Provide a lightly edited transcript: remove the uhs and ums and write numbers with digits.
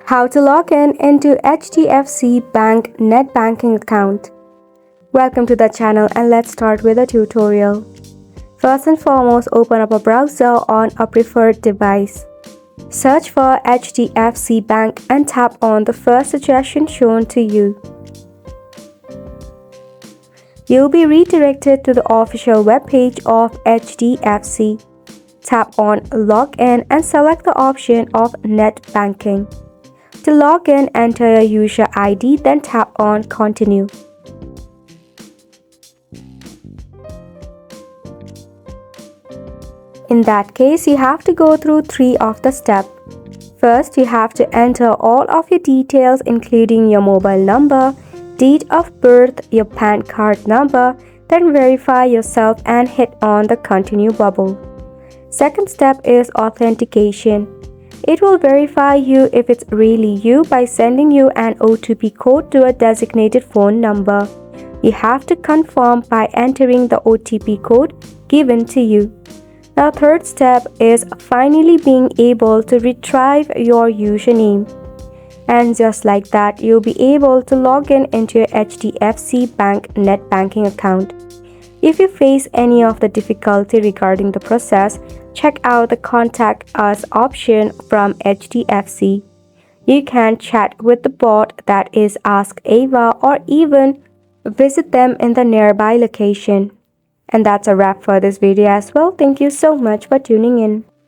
How to log in into HDFC Bank Netbanking account. Welcome to the channel and let's start with a tutorial. First and foremost, open up a browser on a preferred device. Search for HDFC Bank and tap on the first suggestion shown to you. You'll be redirected to the official webpage of HDFC. Tap on Login and select the option of Net Banking. To log in, enter your user ID, then tap on Continue. In that case, you have to go through 3 of the steps. First, you have to enter all of your details including your mobile number, date of birth, your PAN card number, then verify yourself and hit on the Continue bubble. Second step is authentication. It will verify you if it's really you by sending you an OTP code to a designated phone number. You have to confirm by entering the OTP code given to you. Now, third step is finally being able to retrieve your username. And just like that, you'll be able to log in into your HDFC Bank Net Banking account. If you face any of the difficulty regarding the process, check out the Contact Us option from HDFC. You can chat with the bot, that is Ask Ava, or even visit them in the nearby location. And that's a wrap for this video as well. Thank you so much for tuning in.